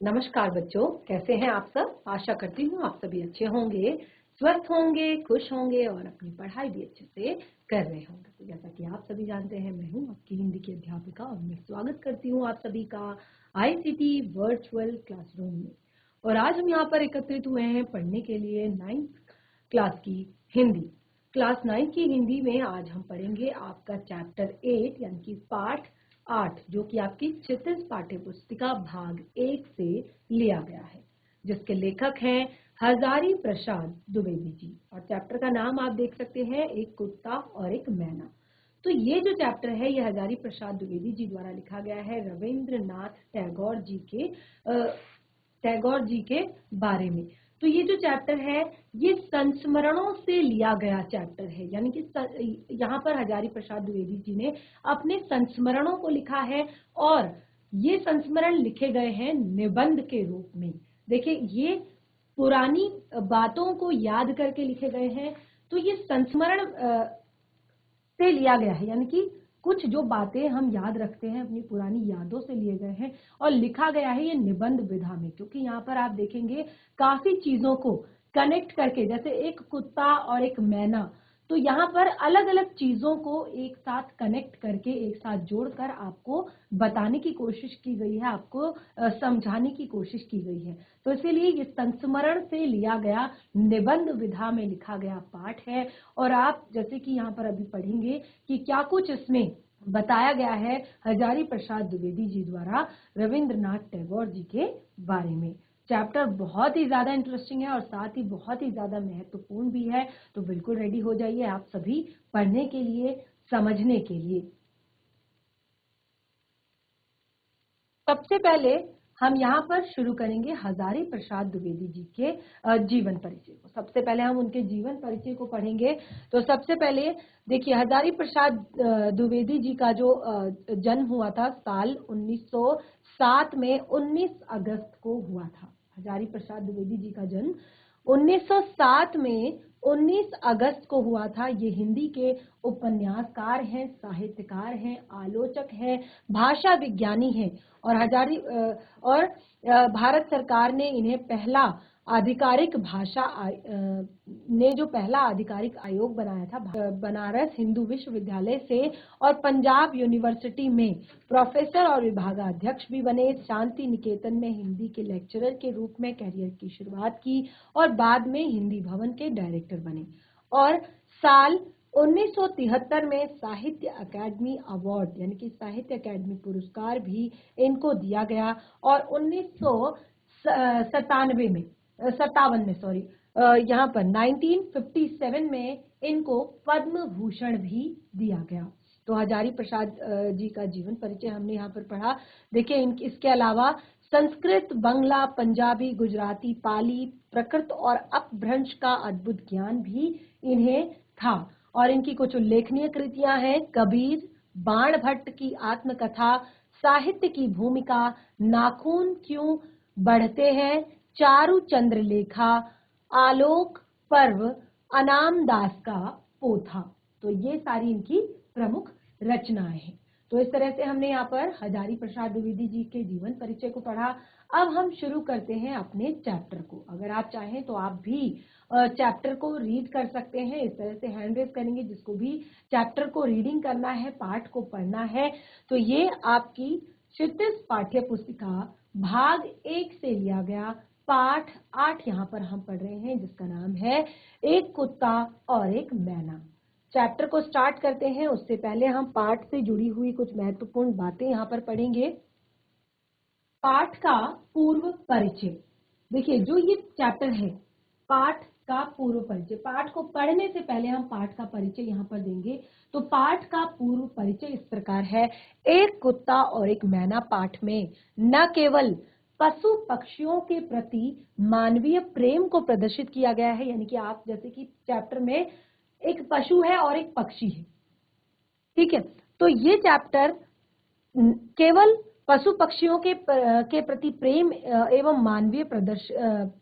नमस्कार बच्चों, कैसे हैं आप सब। आशा करती हूँ आप सभी अच्छे होंगे, स्वस्थ होंगे, खुश होंगे और अपनी पढ़ाई भी अच्छे से कर रहे होंगे। तो जैसा कि आप सभी जानते हैं, मैं हूँ आपकी हिंदी की अध्यापिका और मैं स्वागत करती हूँ आप सभी का आईसीटी वर्चुअल क्लासरूम में। और आज हम यहाँ पर एकत्रित हुए हैं पढ़ने के लिए 9th क्लास की हिंदी। क्लास 9 की हिंदी में आज हम पढ़ेंगे आपका चैप्टर 8 यानी कि पाठ 8, जो कि आपकी क्षितिज पाठ्य पुस्तिका भाग 1 से लिया गया है, जिसके लेखक हैं हजारी प्रसाद द्विवेदी जी। और चैप्टर का नाम आप देख सकते हैं, एक कुत्ता और एक मैना। तो ये जो चैप्टर है ये हजारी प्रसाद द्विवेदी जी द्वारा लिखा गया है रविंद्रनाथ टैगोर जी के बारे में। तो ये जो चैप्टर है ये संस्मरणों से लिया गया चैप्टर है, यानी कि यहाँ पर हजारी प्रसाद द्विवेदी जी ने अपने संस्मरणों को लिखा है और ये संस्मरण लिखे गए हैं निबंध के रूप में। देखिए, ये पुरानी बातों को याद करके लिखे गए हैं। तो ये संस्मरण से लिया गया है, यानी कि कुछ जो बातें हम याद रखते हैं अपनी पुरानी यादों से लिए गए हैं और लिखा गया है ये निबंध विधा में। क्योंकि यहाँ पर आप देखेंगे काफी चीजों को कनेक्ट करके, जैसे एक कुत्ता और एक मैना, तो यहाँ पर अलग अलग चीजों को एक साथ कनेक्ट करके, एक साथ जोड़कर आपको बताने की कोशिश की गई है, आपको समझाने की कोशिश की गई है। तो इसीलिए ये संस्मरण से लिया गया निबंध विधा में लिखा गया पाठ है। और आप जैसे कि यहाँ पर अभी पढ़ेंगे कि क्या कुछ इसमें बताया गया है हजारी प्रसाद द्विवेदी जी द्वारा रविंद्रनाथ टैगोर जी के बारे में। चैप्टर बहुत ही ज्यादा इंटरेस्टिंग है और साथ ही बहुत ही ज्यादा महत्वपूर्ण भी है। तो बिल्कुल रेडी हो जाइए आप सभी पढ़ने के लिए, समझने के लिए। सबसे पहले हम यहाँ पर शुरू करेंगे हजारी प्रसाद द्विवेदी जी के जीवन परिचय को। सबसे पहले हम उनके जीवन परिचय को पढ़ेंगे। तो सबसे पहले देखिए, हजारी प्रसाद द्विवेदी जी का जो जन्म हुआ था साल 1907 में 19 अगस्त को हुआ था। हजारी प्रसाद द्विवेदी जी का जन्म 1907 में 19 अगस्त को हुआ था। ये हिंदी के उपन्यासकार हैं, साहित्यकार हैं, आलोचक हैं, भाषा विज्ञानी हैं। और भारत सरकार ने इन्हें पहला आधिकारिक आयोग बनाया था बनारस हिंदू विश्वविद्यालय से, और पंजाब यूनिवर्सिटी में प्रोफेसर और विभागाध्यक्ष भी बने। शांति निकेतन में हिंदी के लेक्चरर के रूप में कैरियर की शुरुआत की और बाद में हिंदी भवन के डायरेक्टर बने। और साल 1973 में साहित्य अकादमी अवार्ड यानी कि साहित्य अकादमी पुरस्कार भी इनको दिया गया। और 1957 में इनको पद्म भूषण भी दिया गया। तो हजारी प्रसाद जी का जीवन परिचय हमने यहाँ पर पढ़ा। देखिए, इसके अलावा संस्कृत, बंगला, पंजाबी, गुजराती, पाली, प्रकृत और अपभ्रंश का अद्भुत ज्ञान भी इन्हें था। और इनकी कुछ उल्लेखनीय कृतियां हैं: कबीर, बाण भट्ट की आत्मकथा, साहित्य की भूमिका, नाखून क्यों बढ़ते हैं, चारु चंद्रलेखा, आलोक पर्व, अनाम दास का पोथा। तो ये सारी इनकी प्रमुख रचनाएं हैं। तो इस तरह से हमने यहाँ पर हजारी प्रसाद द्विवेदी जी के जीवन परिचय को पढ़ा। अब हम शुरू करते हैं अपने चैप्टर को। अगर आप चाहें तो आप भी चैप्टर को रीड कर सकते हैं। इस तरह से हैंड रेज करेंगे जिसको भी चैप्टर को रीडिंग करना है, पाठ को पढ़ना है। तो ये आपकी क्षितिज पाठ्य पुस्तिका भाग 1 से लिया गया पाठ 8 यहाँ पर हम पढ़ रहे हैं, जिसका नाम है एक कुत्ता और एक मैना। चैप्टर को स्टार्ट करते हैं उससे पहले हम पाठ से जुड़ी हुई कुछ महत्वपूर्ण बातें यहाँ पर पढ़ेंगे। पाठ का पूर्व परिचय। देखिए, जो ये चैप्टर है पाठ का पूर्व परिचय, पाठ को पढ़ने से पहले हम पाठ का परिचय यहाँ पर देंगे। तो पाठ का पूर्व परिचय इस प्रकार है: एक कुत्ता और एक मैना पाठ में न केवल पशु पक्षियों के प्रति मानवीय प्रेम को प्रदर्शित किया गया है, यानी कि आप जैसे कि चैप्टर में एक पशु है और एक पक्षी है, ठीक है। तो ये चैप्टर केवल पशु पक्षियों के प्रति प्रेम एवं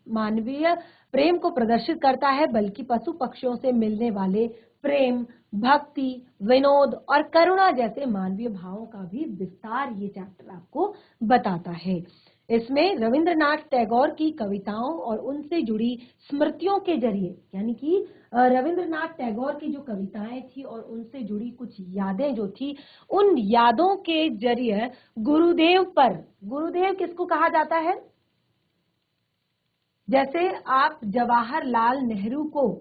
मानवीय प्रेम को प्रदर्शित करता है, बल्कि पशु पक्षियों से मिलने वाले प्रेम, भक्ति, विनोद और करुणा जैसे मानवीय भावों का भी विस्तार ये चैप्टर आपको बताता है। इसमें रविंद्रनाथ टैगोर की कविताओं और उनसे जुड़ी स्मृतियों के जरिए, यानी कि रविंद्रनाथ टैगोर की जो कविताएं थी और उनसे जुड़ी कुछ यादें जो थी, उन यादों के जरिए गुरुदेव पर, गुरुदेव किसको कहा जाता है? जैसे आप जवाहरलाल नेहरू को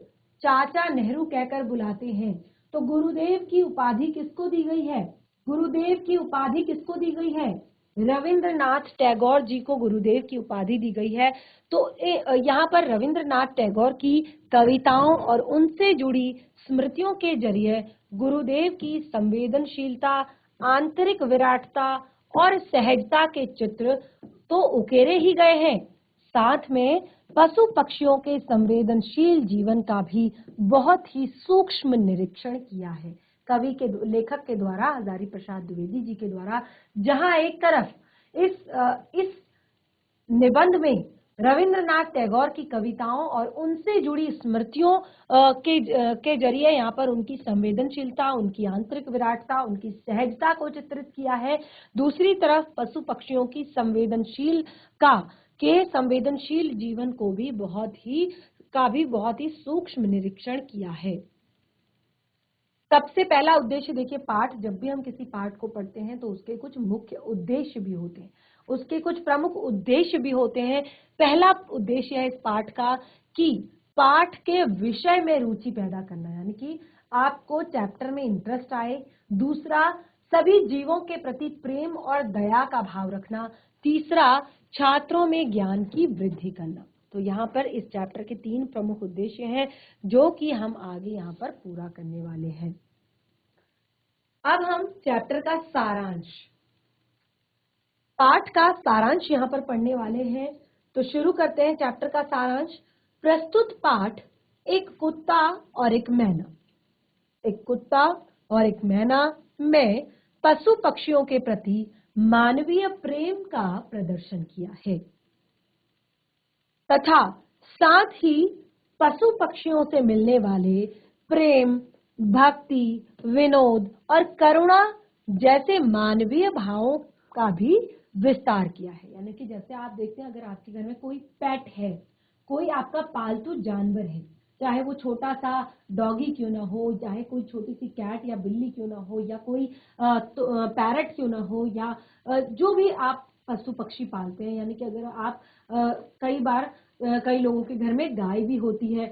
चाचा नेहरू कहकर बुलाते हैं, तो गुरुदेव की उपाधि किसको दी गई है? गुरुदेव की उपाधि किसको दी गई है? रविंद्रनाथ टैगोर जी को गुरुदेव की उपाधि दी गई है। तो यहाँ पर रविंद्रनाथ टैगोर की कविताओं और उनसे जुड़ी स्मृतियों के जरिए गुरुदेव की संवेदनशीलता, आंतरिक विराटता और सहजता के चित्र तो उकेरे ही गए हैं, साथ में पशु पक्षियों के संवेदनशील जीवन का भी बहुत ही सूक्ष्म निरीक्षण किया है कवि के, लेखक के द्वारा, हजारी प्रसाद द्विवेदी जी के द्वारा। जहां एक तरफ इस निबंध में रविंद्रनाथ टैगोर की कविताओं और उनसे जुड़ी स्मृतियों के जरिए यहाँ पर उनकी संवेदनशीलता, उनकी आंतरिक विराटता, उनकी सहजता को चित्रित किया है, दूसरी तरफ पशु पक्षियों की संवेदनशील जीवन को भी बहुत ही सूक्ष्म निरीक्षण किया है। सबसे पहला उद्देश्य देखिए, पाठ, जब भी हम किसी पाठ को पढ़ते हैं तो उसके कुछ मुख्य उद्देश्य भी होते हैं, उसके कुछ प्रमुख उद्देश्य भी होते हैं। पहला उद्देश्य है इस पाठ का कि पाठ के विषय में रुचि पैदा करना, यानी कि आपको चैप्टर में इंटरेस्ट आए। दूसरा, सभी जीवों के प्रति प्रेम और दया का भाव रखना। तीसरा, छात्रों में ज्ञान की वृद्धि करना। तो यहाँ पर इस चैप्टर के 3 प्रमुख उद्देश्य हैं जो कि हम आगे यहाँ पर पूरा करने वाले हैं। अब हम चैप्टर का सारांश, पाठ का सारांश यहाँ पर पढ़ने वाले हैं। तो शुरू करते हैं चैप्टर का सारांश। प्रस्तुत पाठ एक कुत्ता और एक मैना, एक कुत्ता और एक मैना में पशु पक्षियों के प्रति मानवीय प्रेम का प्रदर्शन किया है तथा साथ ही पशु पक्षियों से मिलने वाले प्रेम, भक्ति, विनोद और करुणा जैसे मानवीय भावों का भी विस्तार किया है। यानी कि जैसे आप देखते हैं, अगर आपके घर में कोई पेट है, कोई आपका पालतू जानवर है, चाहे वो छोटा सा डॉगी क्यों ना हो, चाहे कोई छोटी सी कैट या बिल्ली क्यों ना हो, या कोई पैरट क्यों ना हो, या जो भी आप पशु पक्षी पालते हैं, यानी कि अगर आप कई बार कई लोगों के घर में गाय भी होती है,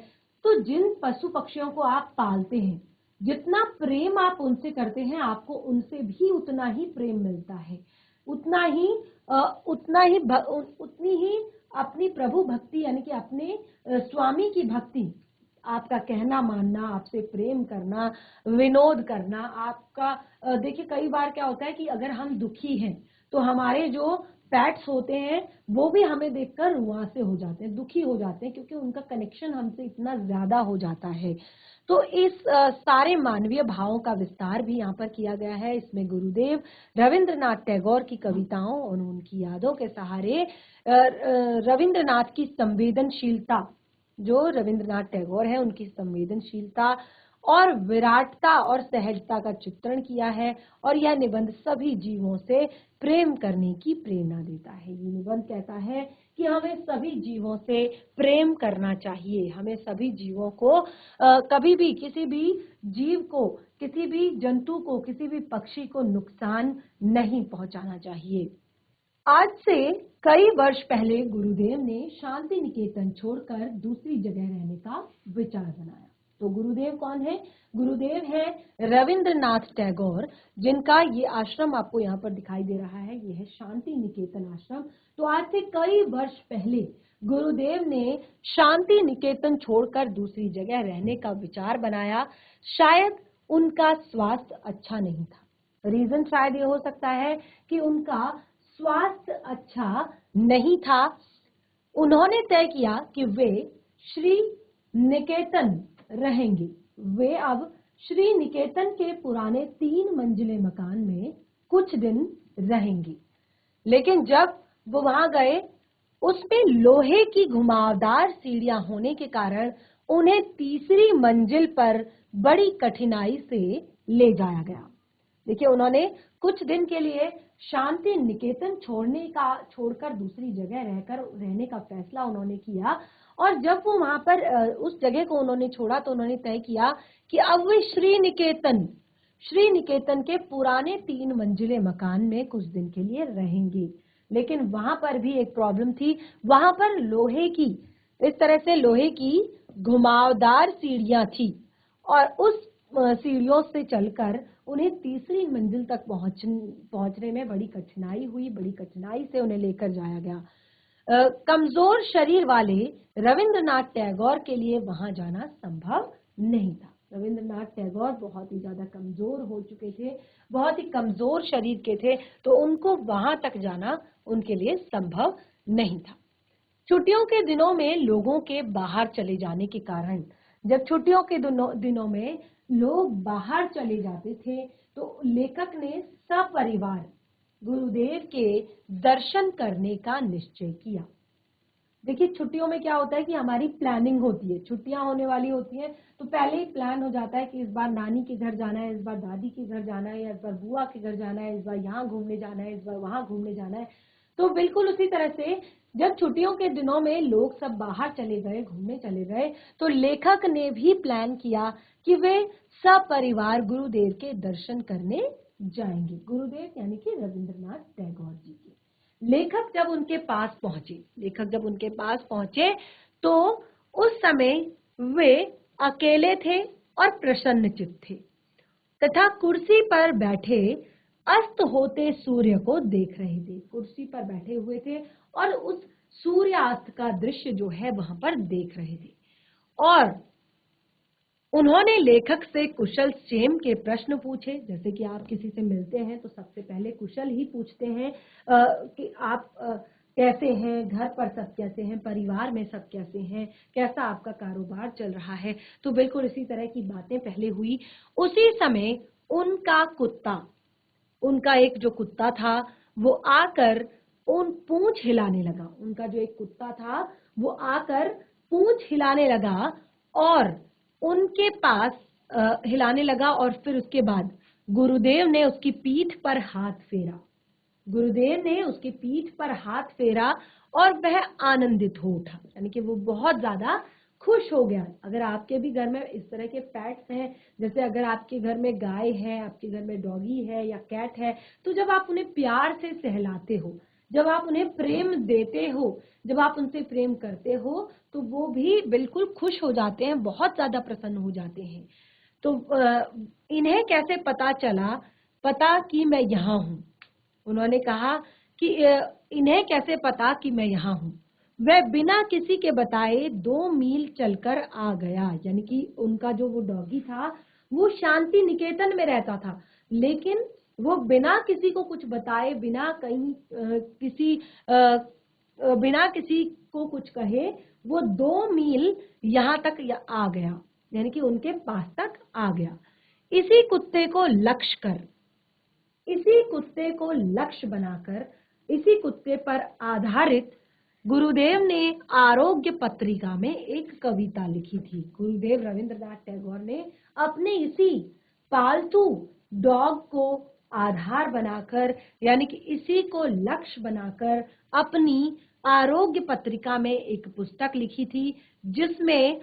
तो जिन पशु पक्षियों को आप पालते हैं, जितना प्रेम आप उनसे करते हैं, आपको उनसे भी उतना ही प्रेम मिलता है, उतनी ही अपनी प्रभु भक्ति, यानी कि अपने स्वामी की भक्ति, आपका कहना मानना, आपसे प्रेम करना, विनोद करना, आपका देखिए कई बार क्या होता है कि अगर हम दुखी हैं तो हमारे जो पेट्स होते हैं वो भी हमें देखकर रुआंसे हो जाते हैं, दुखी हो जाते हैं, क्योंकि उनका कनेक्शन हमसे इतना ज्यादा हो जाता है। तो इस सारे मानवीय भावों का विस्तार भी यहाँ पर किया गया है। इसमें गुरुदेव रविंद्रनाथ टैगोर की कविताओं और उनकी यादों के सहारे रविंद्रनाथ की संवेदनशीलता, जो रविंद्रनाथ टैगोर है उनकी संवेदनशीलता और विराटता और सहजता का चित्रण किया है। और यह निबंध सभी जीवों से प्रेम करने की प्रेरणा देता है। ये निबंध कहता है कि हमें सभी जीवों से प्रेम करना चाहिए, हमें सभी जीवों को कभी भी किसी भी जीव को, किसी भी जंतु को, किसी भी पक्षी को नुकसान नहीं पहुंचाना चाहिए। आज से कई वर्ष पहले गुरुदेव ने शांति निकेतन छोड़कर दूसरी जगह रहने का विचार बनाया। तो गुरुदेव कौन है? गुरुदेव है रविंद्रनाथ टैगोर, जिनका ये आश्रम आपको यहाँ पर दिखाई दे रहा है, ये है शांति निकेतन आश्रम। तो आज से कई वर्ष पहले गुरुदेव ने शांति निकेतन छोड़कर दूसरी जगह रहने का विचार बनाया। शायद उनका स्वास्थ्य अच्छा नहीं था। रीजन शायद ये हो सकता है कि उनका स्वास्थ्य अच्छा नहीं था। उन्होंने तय किया कि वे श्री निकेतन रहेंगे। वे अब श्री निकेतन के पुराने 3 मंजिले मकान में कुछ दिन रहेंगे। लेकिन जब वो वहां गए, उसमें लोहे की घुमावदार सीढ़ियां होने के कारण उन्हें तीसरी मंजिल पर बड़ी कठिनाई से ले जाया गया। देखिए, उन्होंने कुछ दिन के लिए शांति निकेतन छोड़कर दूसरी जगह रहने का फैसला उन्होंने किया। और जब वो वहां पर उस जगह को उन्होंने छोड़ा तो उन्होंने तय किया कि अब वे श्री निकेतन के पुराने 3 मंजिले मकान में कुछ दिन के लिए रहेंगे। लेकिन वहां पर भी एक प्रॉब्लम थी, वहां पर इस तरह से लोहे की घुमावदार सीढ़ियां थी और उस सीढ़ियों से चलकर उन्हें तीसरी मंजिल तक पहुंचने में बड़ी कठिनाई से उन्हें लेकर जाया गया। कमजोर शरीर वाले रविंद्रनाथ टैगोर के लिए वहां जाना संभव नहीं था। रविंद्रनाथ टैगोर बहुत ही ज्यादा कमजोर हो चुके थे, बहुत ही कमजोर शरीर के थे, तो उनको वहां तक जाना उनके लिए संभव नहीं था। छुट्टियों के दिनों में लोगों के बाहर चले जाने के कारण, जब छुट्टियों के दिनों में लोग बाहर चले जाते थे तो लेखक ने सपरिवार गुरुदेव के दर्शन करने का निश्चय किया। देखिए, छुट्टियों में क्या होता है कि हमारी प्लानिंग होती है, छुट्टियां होने वाली होती हैं तो पहले ही प्लान हो जाता है कि इस बार नानी के घर जाना है, इस बार दादी के घर जाना है, या इस बार बुआ के घर जाना है, इस बार यहाँ घूमने जाना है, इस बार वहां घूमने जाना है। तो बिल्कुल उसी तरह से जब छुट्टियों के दिनों में लोग सब बाहर चले गए, घूमने चले गए, तो लेखक ने भी प्लान किया कि वे सपरिवार गुरुदेव के दर्शन करने जाएंगे। गुरुदेव यानी कि रविंद्रनाथ टैगोर जी के। लेखक जब उनके पास पहुंचे तो उस समय वे अकेले थे और प्रसन्नचित्त थे तथा कुर्सी पर बैठे अस्त होते सूर्य को देख रहे थे। कुर्सी पर बैठे हुए थे और उस सूर्यास्त का दृश्य जो है वहां पर देख रहे थे। और उन्होंने लेखक से कुशल क्षेम के प्रश्न पूछे। जैसे कि आप किसी से मिलते हैं तो सबसे पहले कुशल ही पूछते हैं कि आप कैसे हैं, घर पर सब कैसे हैं, परिवार में सब कैसे हैं, कैसा आपका कारोबार चल रहा है। तो बिल्कुल इसी तरह की बातें पहले हुई। उसी समय उनका एक जो कुत्ता था वो आकर पूंछ हिलाने लगा। उनका जो एक कुत्ता था वो आकर पूंछ हिलाने लगा और उनके पास हिलाने लगा और फिर उसके बाद गुरुदेव ने उसकी पीठ पर हाथ फेरा और वह आनंदित हो उठा, यानी कि वो बहुत ज्यादा खुश हो गया। अगर आपके भी घर में इस तरह के पेट्स हैं, जैसे अगर आपके घर में गाय है, आपके घर में डॉगी है या कैट है, तो जब आप उन्हें प्यार से सहलाते हो, जब आप उन्हें प्रेम देते हो, जब आप उनसे प्रेम करते हो, तो वो भी बिल्कुल खुश हो जाते हैं, बहुत ज्यादा प्रसन्न हो जाते हैं। तो इन्हें कैसे पता कि मैं यहाँ हूँ। उन्होंने कहा कि इन्हें कैसे पता कि मैं यहाँ हूँ। वह बिना किसी के बताए 2 मील चलकर आ गया। यानी कि उनका जो वो डॉगी था वो शांति निकेतन में रहता था, लेकिन वो बिना किसी को कुछ बताए, बिना किसी को कुछ कहे वो 2 मील यहाँ तक आ गया, यानी कि उनके पास तक आ गया। इसी कुत्ते को लक्ष्य बनाकर, इसी कुत्ते पर आधारित गुरुदेव ने आरोग्य पत्रिका में एक कविता लिखी थी। गुरुदेव रविंद्रनाथ टैगोर ने अपने इसी पालतू डॉग को आधार बनाकर, यानी कि इसी को लक्ष्य बनाकर अपनी आरोग्य पत्रिका में एक पुस्तक लिखी थी, जिसमें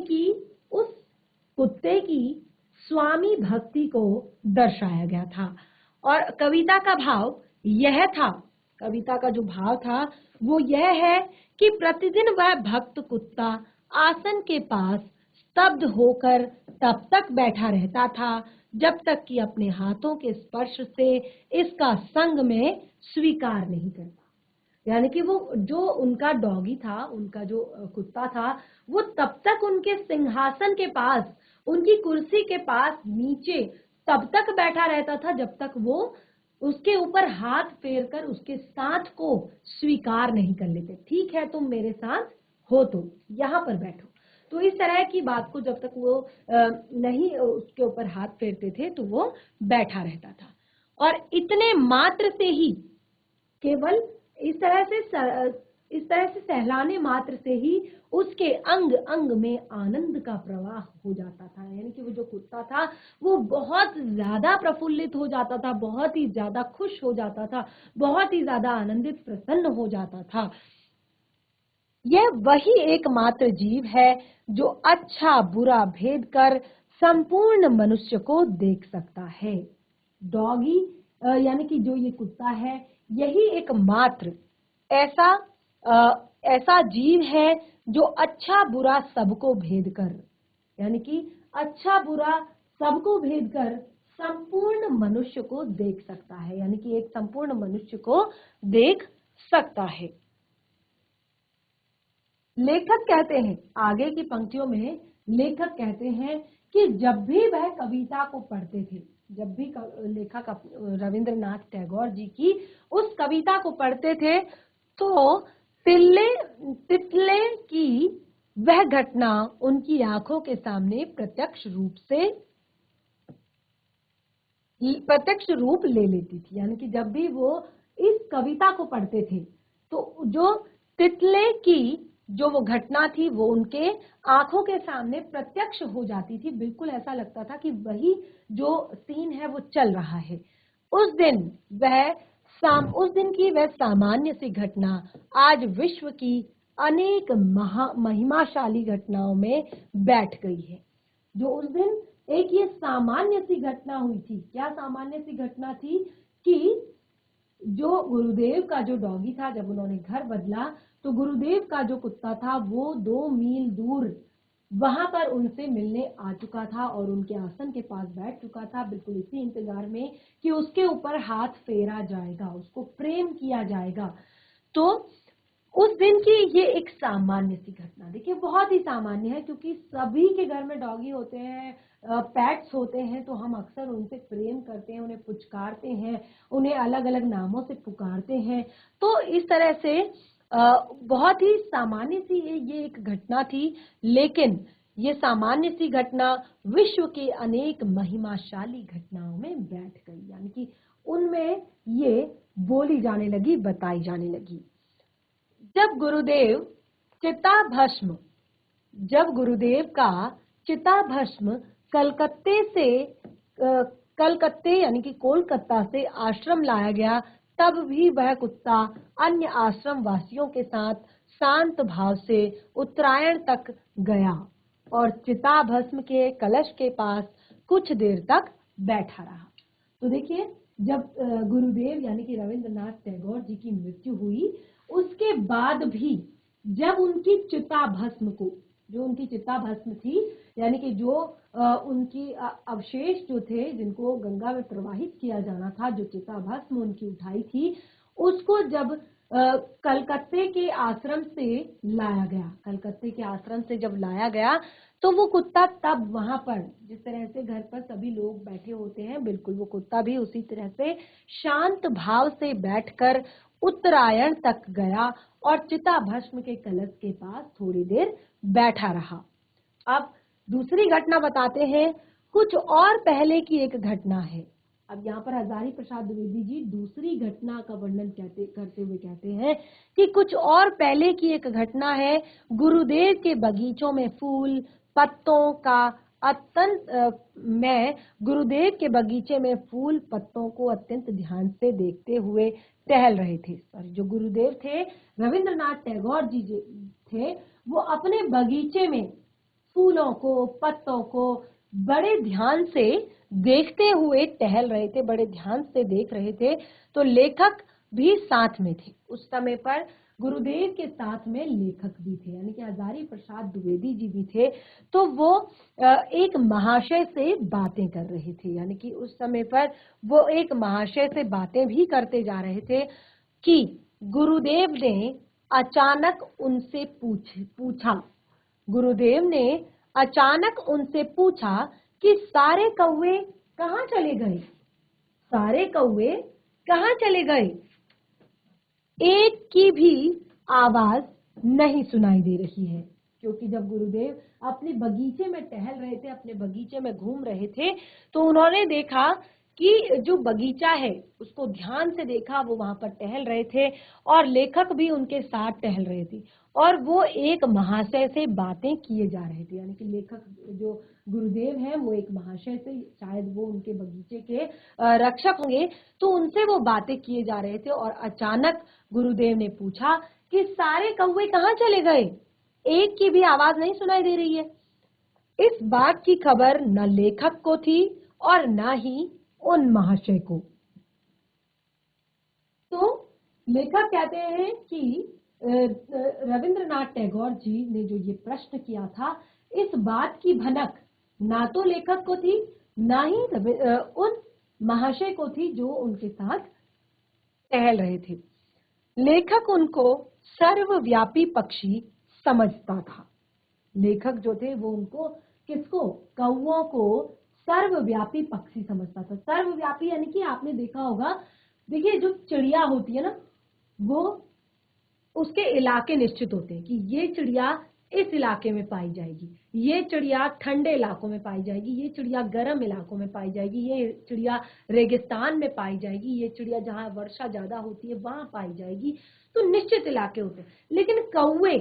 कि उस कुत्ते की स्वामी भक्ति को दर्शाया गया था। और कविता का जो भाव था वो यह है कि प्रतिदिन वह भक्त कुत्ता आसन के पास स्तब्ध होकर तब तक बैठा रहता था जब तक कि अपने हाथों के स्पर्श से इसका संग में स्वीकार नहीं करता। यानी कि वो जो उनका डॉगी था, उनका जो कुत्ता था, वो तब तक उनके सिंहासन के पास, उनकी कुर्सी के पास नीचे तब तक बैठा रहता था जब तक वो उसके ऊपर हाथ फेरकर उसके साथ को स्वीकार नहीं कर लेते। ठीक है, तुम मेरे साथ हो तो यहाँ पर बैठो। तो इस तरह की बात को जब तक वो नहीं उसके ऊपर हाथ फेरते थे तो वो बैठा रहता था। और इतने मात्र से ही, केवल इस तरह से इस तरह से सहलाने मात्र से ही उसके अंग अंग में आनंद का प्रवाह हो जाता था। यानी कि वो जो कुत्ता था वो बहुत ज्यादा प्रफुल्लित हो जाता था, बहुत ही ज्यादा खुश हो जाता था, बहुत ही ज्यादा आनंदित प्रसन्न हो जाता था। यह वही एकमात्र जीव है जो अच्छा बुरा भेद कर संपूर्ण मनुष्य को देख सकता है। डॉगी यानी कि जो ये कुत्ता है, यही एकमात्र ऐसा ऐसा जीव है जो अच्छा बुरा सबको भेद कर, यानी कि अच्छा बुरा सबको भेद कर संपूर्ण मनुष्य को देख सकता है, यानी कि एक संपूर्ण मनुष्य को देख सकता है। लेखक कहते हैं, आगे की पंक्तियों में लेखक कहते हैं कि जब भी वह कविता को पढ़ते थे, जब भी लेखक रविंद्रनाथ टैगोर जी की उस कविता को पढ़ते थे, तो तितले की वह घटना उनकी आंखों के सामने प्रत्यक्ष रूप ले लेती थी। यानी कि जब भी वो इस कविता को पढ़ते थे, तो जो तितले की जो वो घटना थी वो उनके आंखों के सामने प्रत्यक्ष हो जाती थी। बिल्कुल ऐसा लगता था कि वही जो सीन है वो चल रहा है। उस दिन की वह सामान्य सी घटना आज विश्व की अनेक महिमाशाली घटनाओं में बैठ गई है। जो उस दिन एक ये सामान्य सी घटना हुई थी, क्या सामान्य सी घटना थी कि जो गुरुदेव का जो डॉगी था, जब उन्होंने घर बदला तो गुरुदेव का जो कुत्ता था वो 2 मील दूर वहां पर उनसे मिलने आ चुका था और उनके आसन के पास बैठ चुका था, बिल्कुल इसी इंतजार में कि उसके ऊपर हाथ फेरा जाएगा, उसको प्रेम किया जाएगा। तो उस दिन की ये एक सामान्य सी घटना, देखिए बहुत ही सामान्य है, क्योंकि सभी के घर में डॉगी होते हैं, पेट्स होते हैं, तो हम अक्सर उनसे प्रेम करते हैं, उन्हें पुचकारते हैं, उन्हें अलग अलग नामों से पुकारते हैं। तो इस तरह से बहुत ही सामान्य सी ये एक घटना थी, लेकिन ये सामान्य सी घटना विश्व के अनेक महिमाशाली घटनाओं में बैठ गई, यानी कि उनमें ये बोली जाने लगी, बताई जाने लगी। जब गुरुदेव का चिताभस्म कलकत्ते यानी कि कोलकाता से आश्रम लाया गया, तब भी वह कुत्ता अन्य आश्रम वासियों के साथ शांत भाव से उत्तरायण तक गया और चिताभस्म के कलश के पास कुछ देर तक बैठा रहा। तो देखिए, जब गुरुदेव यानी कि रविंद्रनाथ टैगोर जी की मृत्यु हुई, उसके बाद भी जब उनकी चिता भस्म थी, यानी कि जो उनकी अवशेष जो थे जिनको गंगा में प्रवाहित किया जाना था, जो चिता भस्म उनकी उठाई थी, उसको जब कलकत्ते के आश्रम से जब लाया गया, तो वो कुत्ता तब वहां पर जिस तरह से घर पर सभी लोग बैठे होते हैं, बिल्कुल वो कुत्ता भी उसी तरह से शांत भाव से बैठकर उत्तरायण तक गया और चिता भस्म के कलश के पास थोड़ी देर बैठा रहा। अब दूसरी घटना बताते हैं, कुछ और पहले की एक घटना है। अब यहाँ पर हजारी प्रसाद द्विवेदी जी दूसरी घटना का वर्णन करते हुए कहते हैं कि कुछ और पहले की एक घटना है। गुरुदेव के बगीचों में फूल पत्तों का मैं गुरुदेव के बगीचे में फूल पत्तों को अत्यंत ध्यान से देखते हुए टहल रहे थे। जो गुरुदेव थे, रविंद्रनाथ टैगोर जी थे, वो अपने बगीचे में फूलों को पत्तों को बड़े ध्यान से देखते हुए टहल रहे थे, बड़े ध्यान से देख रहे थे। तो लेखक भी साथ में थे, उस समय पर गुरुदेव के साथ में लेखक भी थे, यानी कि हजारी प्रसाद द्विवेदी जी भी थे। तो वो एक महाशय से बातें कर रहे थे, यानी कि उस समय पर वो एक महाशय से बातें भी करते जा रहे थे कि गुरुदेव ने अचानक उनसे पूछा कि सारे कौवे कहाँ चले गए? एक की भी आवाज नहीं सुनाई दे रही है, क्योंकि जब गुरुदेव अपने बगीचे में टहल रहे थे, अपने बगीचे में घूम रहे थे, तो उन्होंने देखा कि जो बगीचा है उसको ध्यान से देखा। वो वहां पर टहल रहे थे और लेखक भी उनके साथ टहल रहे थे और वो एक महाशय से बातें किए जा रहे थे। यानी कि लेखक जो गुरुदेव हैं वो एक महाशय से, शायद वो उनके बगीचे के रक्षक होंगे, तो उनसे वो बातें किए जा रहे थे। और अचानक गुरुदेव ने पूछा कि सारे कौवे कहाँ चले गए, एक की भी आवाज नहीं सुनाई दे रही है। इस बात की खबर न लेखक को थी और न ही उन महाशय को। तो लेखक कहते हैं कि रविंद्रनाथ टैगोर जी ने जो ये प्रश्न किया था, इस बात की भनक ना तो लेखक को थी ना ही उन महाशय को थी जो उनके साथ टहल रहे थे। लेखक उनको सर्वव्यापी पक्षी समझता था। लेखक जो थे वो उनको, किसको, कौवों को सर्वव्यापी पक्षी समझता था। सर्वव्यापी यानी कि आपने देखा होगा, देखिए जो चिड़िया होती है ना, वो उसके इलाके निश्चित होते हैं कि ये चिड़िया इस इलाके में पाई जाएगी, ये चिड़िया ठंडे इलाकों में पाई जाएगी, ये चिड़िया गर्म इलाकों में पाई जाएगी, ये चिड़िया रेगिस्तान में पाई जाएगी, ये चिड़िया जहां वर्षा ज्यादा होती है वहां पाई जाएगी। तो निश्चित इलाके होते हैं। लेकिन कौवे,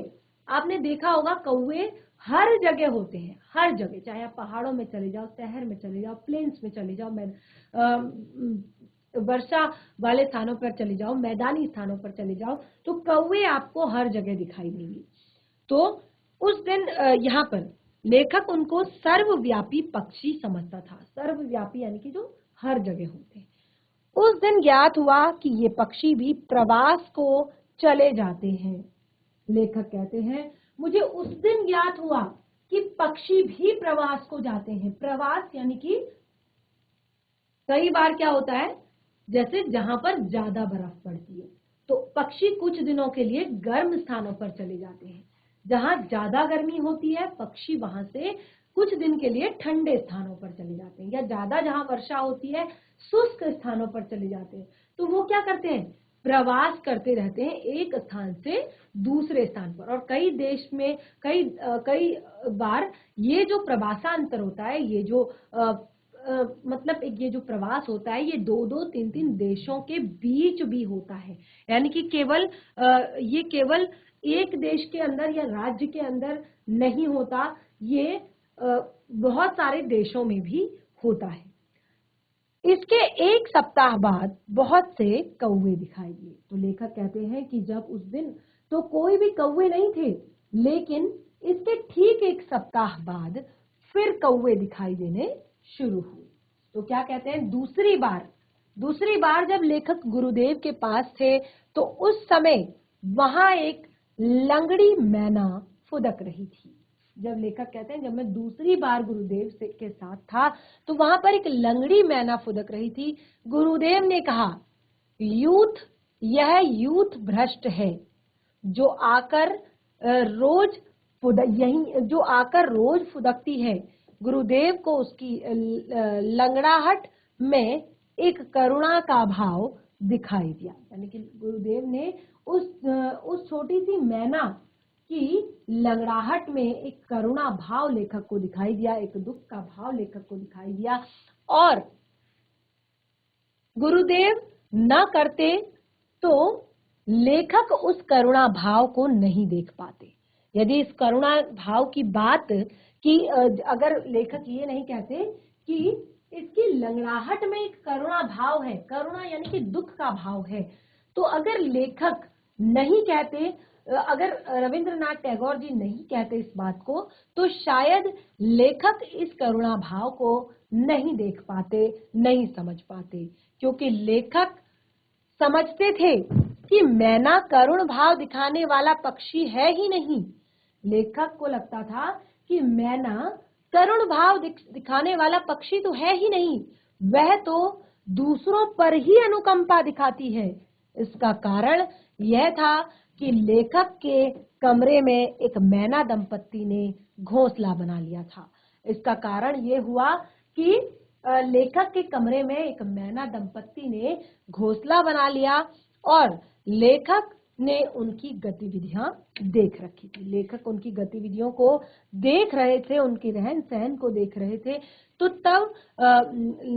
आपने देखा होगा, कौवे हर जगह होते हैं, हर जगह, चाहे आप पहाड़ों में चले जाओ, शहर में चले जाओ, प्लेन्स में चले जाओ, वर्षा वाले स्थानों पर चले जाओ, मैदानी स्थानों पर चले जाओ, तो कौवे आपको हर जगह दिखाई देंगे। तो उस दिन यहाँ पर लेखक उनको सर्वव्यापी पक्षी समझता था। सर्वव्यापी यानी कि जो हर जगह होते हैं। उस दिन ज्ञात हुआ कि ये पक्षी भी प्रवास को चले जाते हैं। लेखक कहते हैं, मुझे उस दिन ज्ञात हुआ कि पक्षी भी प्रवास को जाते हैं। प्रवास यानी कि कई बार क्या होता है, जैसे जहां पर ज्यादा बर्फ पड़ती है तो पक्षी कुछ दिनों के लिए गर्म स्थानों पर चले जाते हैं। जहां ज्यादा गर्मी होती है पक्षी वहां से कुछ दिन के लिए ठंडे स्थानों पर चले जाते हैं, या ज्यादा जहां वर्षा होती है शुष्क स्थानों पर चले जाते हैं। तो वो क्या करते हैं, प्रवास करते रहते हैं एक स्थान से दूसरे स्थान पर। और कई देश में कई बार ये जो प्रवासांतर होता है, ये जो मतलब ये जो प्रवास होता है, ये 2-2, 3-3 देशों के बीच भी होता है। यानी कि ये केवल एक देश के अंदर या राज्य के अंदर नहीं होता, ये बहुत सारे देशों में भी होता है। इसके एक सप्ताह बाद बहुत से कौवे दिखाई दिए। तो लेखक कहते हैं कि जब उस दिन तो कोई भी कौवे नहीं थे, लेकिन इसके ठीक एक सप्ताह बाद फिर कौवे दिखाई देने शुरू हुए। तो क्या कहते हैं, दूसरी बार जब लेखक गुरुदेव के पास थे तो उस समय वहां एक लंगड़ी मैना फुदक रही थी। जब लेखक कहते हैं, जब मैं दूसरी बार गुरुदेव के साथ था तो वहां पर एक लंगड़ी मैना फुदक रही थी। गुरुदेव ने कहा, यह यूथ भ्रष्ट है जो आकर रोज फुदकती है। गुरुदेव को उसकी लंगड़ाहट में एक करुणा का भाव दिखाई दिया। यानी कि गुरुदेव ने उस छोटी सी मैना की लंगड़ाहट में एक करुणा भाव लेखक को दिखाई दिया, एक दुख का भाव लेखक को दिखाई दिया। और गुरुदेव न करते तो लेखक उस करुणा भाव को नहीं देख पाते। यदि इस करुणा भाव की बात कि अगर लेखक ये नहीं कहते कि इसकी लंगड़ाहट में एक करुणा भाव है, करुणा यानी कि दुख का भाव है, तो अगर लेखक नहीं कहते, अगर रविंद्रनाथ टैगोर जी नहीं कहते इस बात को, तो शायद लेखक इस करुणा भाव को नहीं देख पाते, नहीं समझ पाते। क्योंकि लेखक समझते थे कि मैना करुण भाव दिखाने वाला पक्षी है ही नहीं। लेखक को लगता था कि मैना करुण भाव दिखाने वाला पक्षी तो है ही नहीं, वह तो दूसरों पर ही अनुकंपा दिखाती है। इसका कारण यह था कि लेखक के कमरे में एक मैना दंपत्ति ने घोंसला बना लिया था। इसका कारण यह हुआ कि लेखक के कमरे में एक मैना दंपत्ति ने घोंसला बना लिया और लेखक ने उनकी गतिविधियां देख रखी थी। लेखक उनकी गतिविधियों को देख रहे थे, उनके रहन सहन को देख रहे थे। तो तब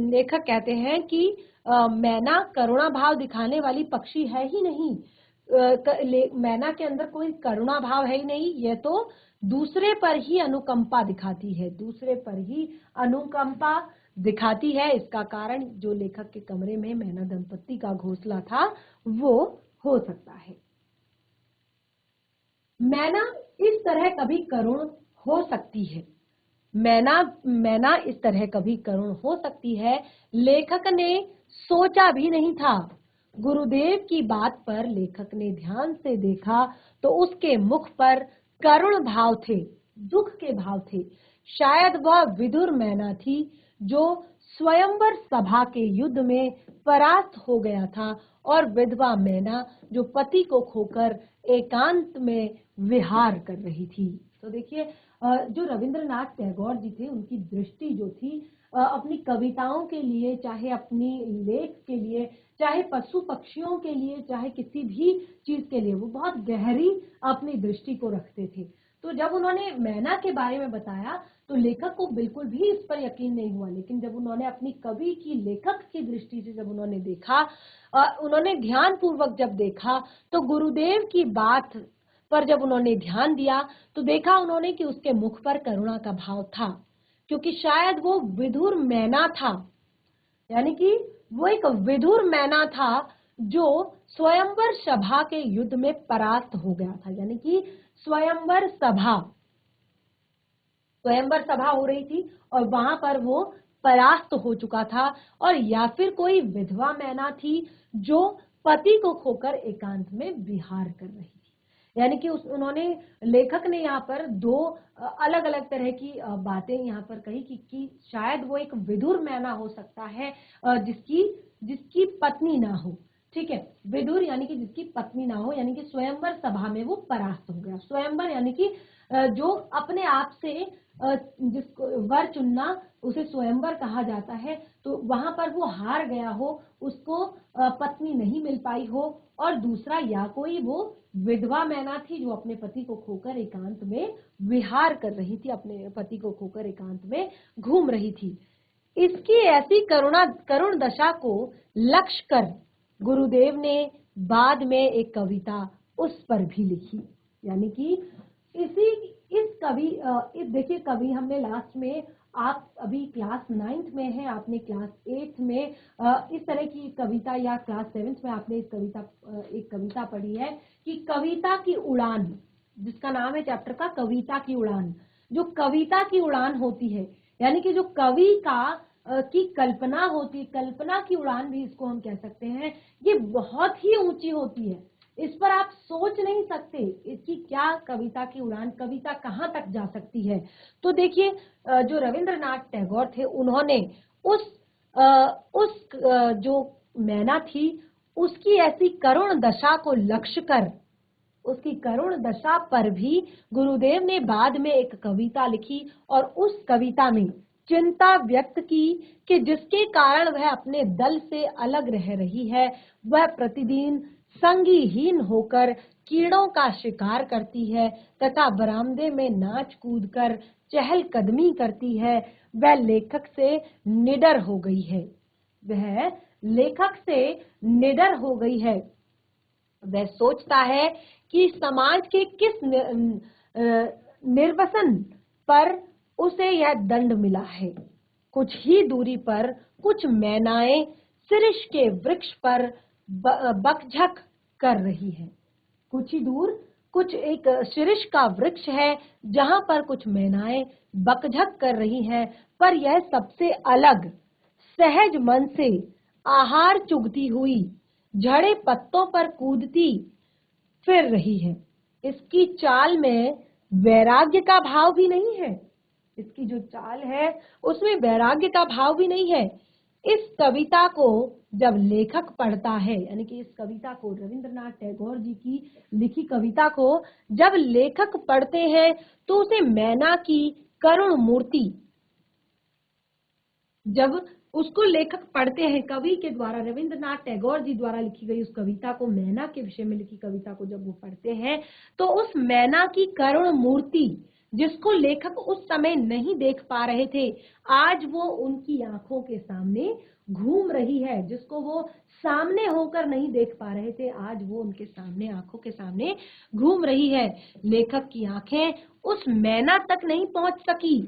लेखक कहते हैं कि मैना करुणा भाव दिखाने वाली पक्षी है ही नहीं। मैना के अंदर कोई करुणा भाव है ही नहीं, यह तो दूसरे पर ही अनुकंपा दिखाती है, दूसरे पर ही अनुकंपा दिखाती है। इसका कारण जो लेखक के कमरे में मैना दंपत्ति का घोंसला था वो हो सकता है। मैना इस तरह कभी करुण हो सकती है, मैना इस तरह कभी करुण हो सकती है, लेखक ने सोचा भी नहीं था। गुरुदेव की बात पर लेखक ने ध्यान से देखा तो उसके मुख पर करुण भाव थे, दुख के भाव थे। शायद वह विदुर मैना थी जो स्वयंवर सभा के युद्ध में परास्त हो गया था, और विधवा मैना जो पति को खोकर एकांत में विहार कर रही थी। तो देखिए जो रविंद्रनाथ टैगोर जी थे, उनकी दृष्टि जो थी अपनी कविताओं के लिए, चाहे अपनी लेख के लिए, चाहे पशु पक्षियों के लिए, चाहे किसी भी चीज के लिए, वो बहुत गहरी अपनी दृष्टि को रखते थे। तो जब उन्होंने मैना के बारे में बताया तो लेखक को बिल्कुल भी इस पर यकीन नहीं हुआ, लेकिन जब उन्होंने अपनी कवि की, लेखक की दृष्टि से जब उन्होंने देखा, उन्होंने ध्यान पूर्वक जब देखा, तो गुरुदेव की बात पर जब उन्होंने ध्यान दिया तो देखा उन्होंने कि उसके मुख पर करुणा का भाव था, क्योंकि शायद वो विधुर मैना था, यानी कि वो एक विधुर मैना था जो स्वयंवर सभा के युद्ध में परास्त हो गया था। यानी कि स्वयंवर सभा हो रही थी और वहां पर वो परास्त हो चुका था, और या फिर कोई विधवा मैना थी जो पति को खोकर एकांत में विहार कर रही थी। यानी कि उन्होंने, लेखक ने यहाँ पर दो अलग अलग तरह की बातें यहाँ पर कही कि शायद वो एक विधुर मैना हो सकता है जिसकी पत्नी ना हो। ठीक है, विदुर यानी कि जिसकी पत्नी ना हो, यानी कि स्वयंवर सभा में वो परास्त हो गया। स्वयंवर यानी कि जो अपने आप से जिसको वर चुनना, उसे स्वयंवर कहा जाता है। तो वहां पर वो हार गया हो, उसको पत्नी नहीं मिल पाई हो, और दूसरा या कोई वो विधवा मैना थी जो अपने पति को खोकर एकांत में विहार कर रही थी, अपने पति को खोकर एकांत में घूम रही थी। इसकी ऐसी करुण दशा को लक्ष्य कर गुरुदेव ने बाद में एक कविता उस पर भी लिखी। यानी कि देखिए कवि हमने लास्ट में, आप अभी क्लास 9th में हैं, आपने क्लास 8th में इस तरह की कविता, या क्लास 7th में आपने एक कविता पढ़ी है कि कविता की उड़ान, जिसका नाम है चैप्टर का कविता की उड़ान। जो कविता की उड़ान होती है, यानी कि जो कवि की कल्पना होती, कल्पना की उड़ान भी इसको हम कह सकते हैं, ये बहुत ही ऊंची होती है। इस पर आप सोच नहीं सकते इसकी क्या कविता की उड़ान, कविता कहाँ तक जा सकती है। तो देखिए जो रविंद्रनाथ टैगोर थे, उन्होंने उस जो मैना थी उसकी ऐसी करुण दशा को लक्ष्य कर, उसकी करुण दशा पर भी गुरुदेव ने बाद में एक कविता लिखी, और उस कविता में चिंता व्यक्त की कि जिसके कारण वह अपने दल से अलग रह रही है, वह प्रतिदिन संगीहीन होकर कीड़ों का शिकार करती है तथा बरामदे में नाच कूद कर चहलकदमी करती है। वह लेखक से निडर हो गई है, वह लेखक से निडर हो गई है। वह सोचता है कि समाज के किस निर्वसन पर उसे यह दंड मिला है। कुछ ही दूरी पर कुछ मैनाएं शिरीष के वृक्ष पर बकझक कर रही है। कुछ ही दूर कुछ एक शिरीष का वृक्ष है जहां पर कुछ मैनाएं बकझक कर रही हैं, पर यह सबसे अलग सहज मन से आहार चुगती हुई झड़े पत्तों पर कूदती फिर रही है। इसकी चाल में वैराग्य का भाव भी नहीं है, इसकी जो चाल है उसमें वैराग्य का भाव भी नहीं है। इस कविता को जब लेखक पढ़ता है, यानी कि इस कविता को, रविंद्रनाथ टैगोर जी की लिखी कविता को जब लेखक पढ़ते हैं तो उसे मैना की करुण मूर्ति, जब उसको लेखक पढ़ते हैं, कवि के द्वारा, रविंद्रनाथ टैगोर जी द्वारा लिखी गई उस कविता को, मैना के विषय में लिखी कविता को जब वो पढ़ते हैं तो उस मैना की करुण मूर्ति जिसको लेखक उस समय नहीं देख पा रहे थे, आज वो उनकी आंखों के सामने घूम रही है। जिसको वो सामने होकर नहीं देख पा रहे थे, आज वो उनके सामने, आंखों के सामने घूम रही है। लेखक की आंखें उस मैना तक नहीं पहुंच सकी,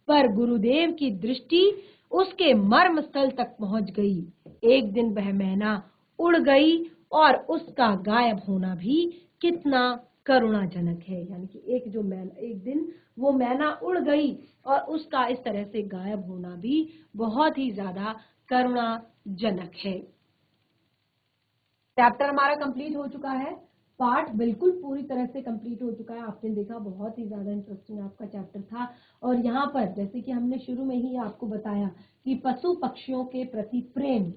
पर गुरुदेव की दृष्टि उसके मर्म स्थल तक पहुंच गई। एक दिन वह मैना उड़ गई और उसका गायब होना भी कितना करुणाजनक है। यानी कि एक दिन वो मैना उड़ गई और उसका इस तरह से गायब होना भी बहुत ही ज्यादा करुणाजनक है। चैप्टर हमारा कंप्लीट हो चुका है, पाठ बिल्कुल पूरी तरह से कंप्लीट हो चुका है। आपने देखा बहुत ही ज्यादा इंटरेस्टिंग आपका चैप्टर था। और यहाँ पर जैसे कि हमने शुरू में ही आपको बताया कि पशु पक्षियों के प्रति प्रेम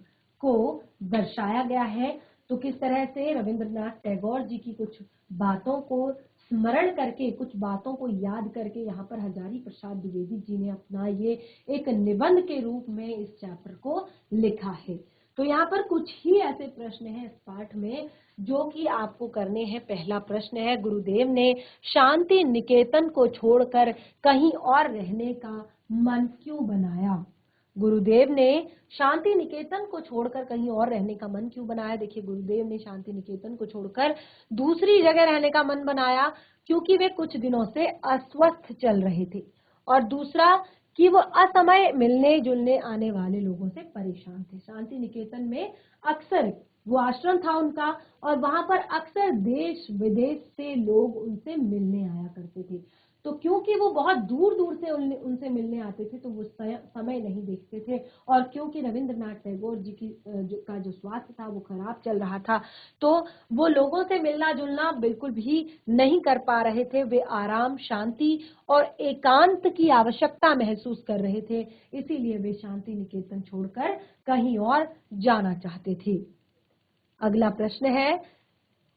को दर्शाया गया है। तो किस तरह से रविंद्रनाथ टैगोर जी की कुछ बातों को स्मरण करके, कुछ बातों को याद करके यहाँ पर हजारी प्रसाद द्विवेदी जी ने अपना ये एक निबंध के रूप में इस चैप्टर को लिखा है। तो यहाँ पर कुछ ही ऐसे प्रश्न हैं इस पाठ में जो कि आपको करने हैं। पहला प्रश्न है, गुरुदेव ने शांति निकेतन को छोड़कर कहीं और रहने का मन क्यों बनाया? गुरुदेव ने शांति निकेतन को छोड़कर कहीं और रहने का मन क्यों बनाया? देखिए, गुरुदेव ने शांति निकेतन को छोड़कर दूसरी जगह रहने का मन बनाया क्योंकि वे कुछ दिनों से अस्वस्थ चल रहे थे, और दूसरा कि वो असमय मिलने जुलने आने वाले लोगों से परेशान थे। शांति निकेतन में अक्सर, वो आश्रम था उनका, और वहां पर अक्सर देश विदेश से लोग उनसे मिलने आया करते थे। तो क्योंकि वो बहुत दूर दूर से उनसे मिलने आते थे तो वो समय नहीं देखते थे, और क्योंकि रविंद्रनाथ टैगोर जी की जो स्वास्थ्य था वो खराब चल रहा था, तो वो लोगों से मिलना जुलना बिल्कुल भी नहीं कर पा रहे थे। वे आराम, शांति और एकांत की आवश्यकता महसूस कर रहे थे, इसीलिए वे शांति निकेतन छोड़कर कहीं और जाना चाहते थे। अगला प्रश्न है,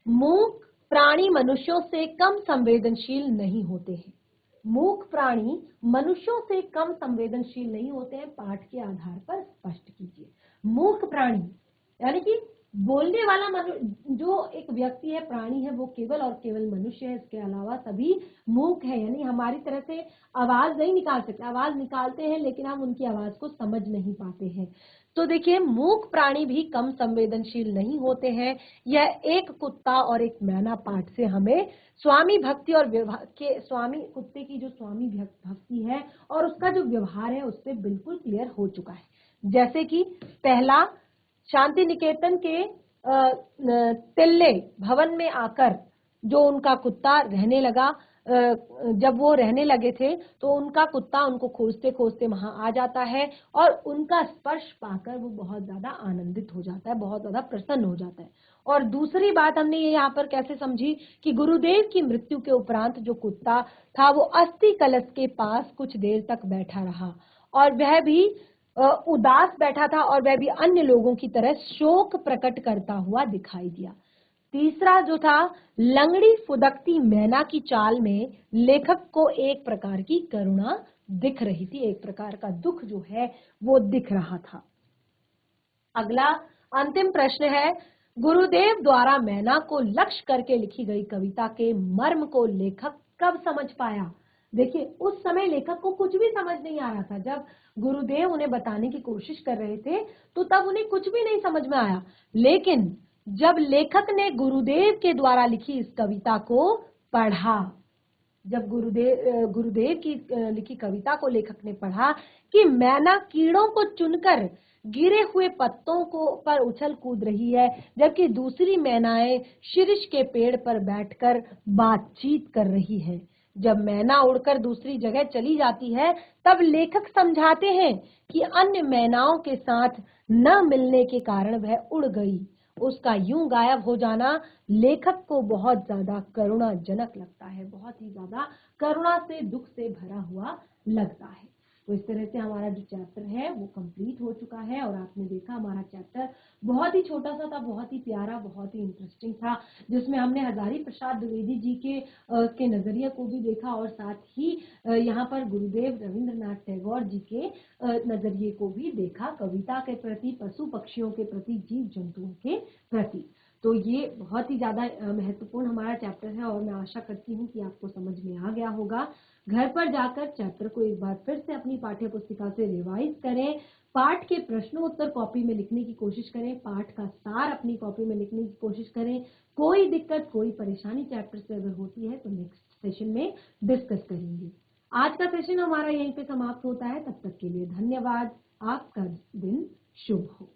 मूक प्राणी मनुष्यों से कम संवेदनशील नहीं होते हैं। मूक प्राणी मनुष्यों से कम संवेदनशील नहीं होते हैं, पाठ के आधार पर स्पष्ट कीजिए। मूक प्राणी यानी कि बोलने वाला जो एक व्यक्ति है, प्राणी है, वो केवल और केवल मनुष्य है, इसके अलावा सभी मूक है। यानी हमारी तरह से आवाज नहीं निकाल सकते, आवाज निकालते हैं लेकिन हम उनकी आवाज को समझ नहीं पाते हैं। तो देखिए, मूक प्राणी भी कम संवेदनशील नहीं होते हैं। यह एक कुत्ता और एक मैना पाठ से हमें स्वामी भक्ति और व्यवहार के, स्वामी कुत्ते की जो स्वामी भक्ति है और उसका जो व्यवहार है उससे बिल्कुल क्लियर हो चुका है। जैसे कि पहला, शांति निकेतन के तिल्ले भवन में आकर जो उनका कुत्ता रहने लगा, जब वो रहने लगे थे तो उनका कुत्ता उनको खोजते खोजते वहां आ जाता है और उनका स्पर्श पाकर वो बहुत ज्यादा आनंदित हो जाता है, बहुत ज्यादा प्रसन्न हो जाता है। और दूसरी बात हमने ये यहाँ पर कैसे समझी कि गुरुदेव की मृत्यु के उपरांत जो कुत्ता था वो अस्थि कलश के पास कुछ देर तक बैठा रहा, और वह भी उदास बैठा था, और वह भी अन्य लोगों की तरह शोक प्रकट करता हुआ दिखाई दिया। तीसरा जो था, लंगड़ी फुदकती मैना की चाल में लेखक को एक प्रकार की करुणा दिख रही थी, एक प्रकार का दुख जो है वो दिख रहा था। अगला अंतिम प्रश्न है, गुरुदेव द्वारा मैना को लक्ष्य करके लिखी गई कविता के मर्म को लेखक कब समझ पाया? देखिए, उस समय लेखक को कुछ भी समझ नहीं आ रहा था। जब गुरुदेव उन्हें बताने की कोशिश कर रहे थे तो तब उन्हें कुछ भी नहीं समझ में आया, लेकिन जब लेखक ने गुरुदेव के द्वारा लिखी इस कविता को पढ़ा, जब गुरुदेव की लिखी कविता को लेखक ने पढ़ा कि मैना कीड़ों को चुनकर गिरे हुए पत्तों को पर उछल कूद रही है, जबकि दूसरी मैनाएं शीर्ष के पेड़ पर बैठकर बातचीत कर रही है। जब मैना उड़कर दूसरी जगह चली जाती है तब लेखक समझाते हैं कि अन्य मैनाओं के साथ न मिलने के कारण वह उड़ गई। उसका यूं गायब हो जाना लेखक को बहुत ज्यादा करुणाजनक लगता है, बहुत ही ज्यादा करुणा से, दुख से भरा हुआ लगता है। तो इस तरह से हमारा जो चैप्टर है वो कंप्लीट हो चुका है और आपने देखा हमारा चैप्टर बहुत ही छोटा सा था, बहुत ही प्यारा, बहुत ही इंटरेस्टिंग था, जिसमें हमने हजारी प्रसाद द्विवेदी जी के नजरिए को भी देखा और साथ ही यहाँ पर गुरुदेव रविंद्रनाथ टैगोर जी के नजरिए को भी देखा, कविता के प्रति, पशु पक्षियों के प्रति, जीव जंतुओं के प्रति। तो ये बहुत ही ज्यादा महत्वपूर्ण हमारा चैप्टर है और मैं आशा करती हूँ कि आपको समझ में आ गया होगा। घर पर जाकर चैप्टर को एक बार फिर से अपनी पाठ्य पुस्तिका से रिवाइज करें, पाठ के प्रश्नोत्तर कॉपी में लिखने की कोशिश करें, पाठ का सार अपनी कॉपी में लिखने की कोशिश करें। कोई दिक्कत, कोई परेशानी चैप्टर से अगर होती है तो नेक्स्ट सेशन में डिस्कस करेंगे। आज का सेशन हमारा यहीं पे समाप्त होता है, तब तक के लिए धन्यवाद। आपका दिन शुभ हो।